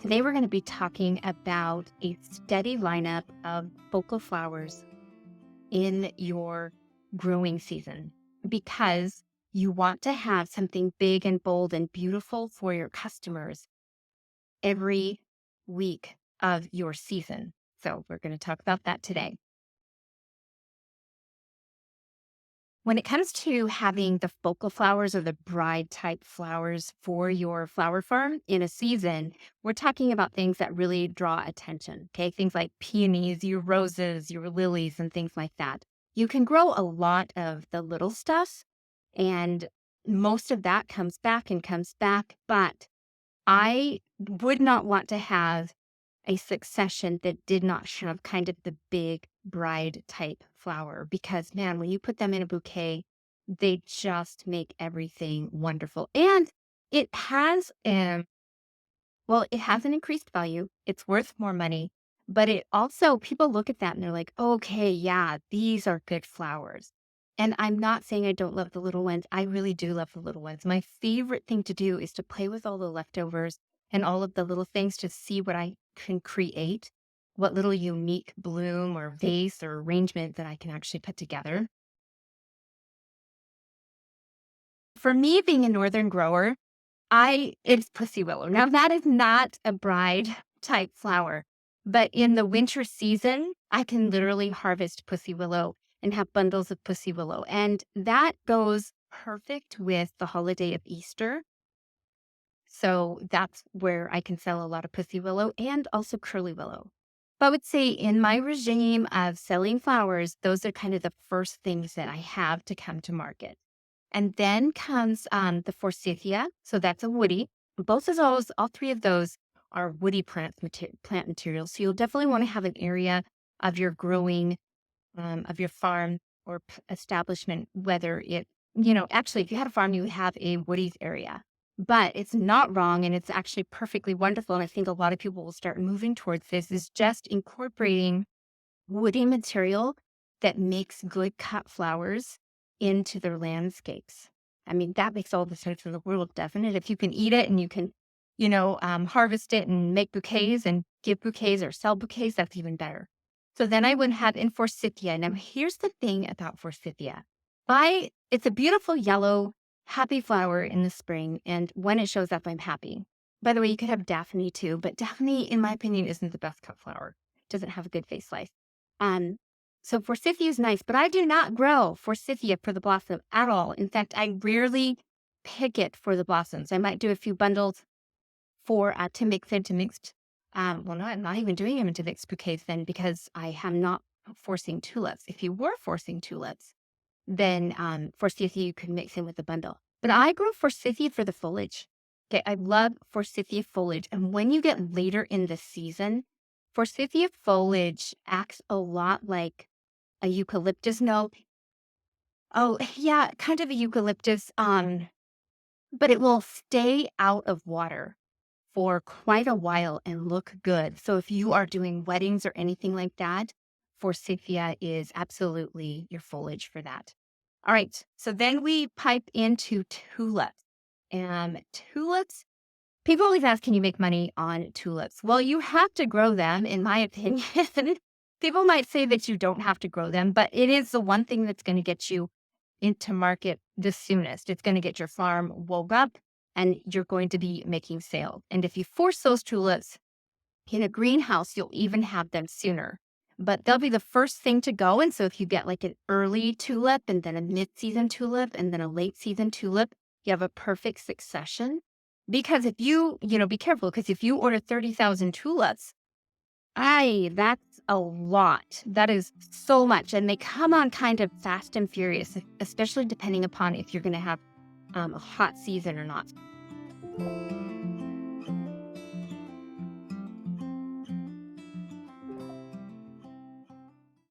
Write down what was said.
Today, we're going to be talking about a steady lineup of focal flowers in your growing season because you want to have something big and bold and beautiful for your customers every week of your season. So, we're going to talk about that today. When it comes to having the focal flowers or the bride type flowers for your flower farm in a season, we're talking about things that really draw attention. Okay. Things like peonies, your roses, your lilies, and things like that. You can grow a lot of the little stuff, and most of that comes back and comes back. But I would not want to have a succession that did not have kind of the big bride type flower because, man, when you put them in a bouquet, they just make everything wonderful. And it has it has an increased value. It's worth more money, but it also, people look at that and they're like, okay, yeah, these are good flowers. And I'm not saying I don't love the little ones. I really do love the little ones. My favorite thing to do is to play with all the leftovers and all of the little things to see what I can create, what little unique bloom or vase or arrangement that I can actually put together. For me, being a northern grower, it's pussy willow. Now that is not a bride type flower, but in the winter season, I can literally harvest pussy willow and have bundles of pussy willow. And that goes perfect with the holiday of Easter. So that's where I can sell a lot of pussy willow and also curly willow. But I would say in my regime of selling flowers, those are kind of the first things that I have to come to market. And then comes the forsythia. So that's a woody. Both of those, all three of those are woody plant materials. So you'll definitely want to have an area of your growing, of your farm or establishment, whether actually, if you had a farm, you would have a woodies area. But it's not wrong, and it's actually perfectly wonderful. And I think a lot of people will start moving towards this, is just incorporating woody material that makes good cut flowers into their landscapes. I mean, that makes all the sense in the world, doesn't it? If you can eat it and you can, harvest it and make bouquets and give bouquets or sell bouquets, that's even better. So then I would have in forsythia. Now, here's the thing about forsythia. It's a beautiful yellow, happy flower in the spring. And when it shows up, I'm happy. By the way, you could have Daphne too, but Daphne, in my opinion, isn't the best cut flower. It doesn't have a good face life. Um, so forsythia is nice, but I do not grow forsythia for the blossom at all. In fact, I rarely pick it for the blossoms. I might do a few bundles for to mix into mixed. No, I'm not even doing them into mixed bouquets then because I am not forcing tulips. If you were forcing tulips, then forsythia you could mix in with the bundle. But I grow forsythia for the foliage. Okay, I love forsythia foliage, and when you get later in the season, forsythia foliage acts a lot like a eucalyptus. No, oh yeah, kind of a eucalyptus. But it will stay out of water for quite a while and look good. So if you are doing weddings or anything like that, forsythia is absolutely your foliage for that. All right, so then we pipe into tulips. And tulips, people always ask, can you make money on tulips? Well, you have to grow them, in my opinion. People might say that you don't have to grow them, but it is the one thing that's going to get you into market the soonest. It's going to get your farm woke up and you're going to be making sales. And if you force those tulips in a greenhouse, you'll even have them sooner. But they'll be the first thing to go. And so if you get like an early tulip and then a mid-season tulip and then a late-season tulip, you have a perfect succession. Because if be careful, because if you order 30,000 tulips, that's a lot. That is so much. And they come on kind of fast and furious, especially depending upon if you're going to have a hot season or not.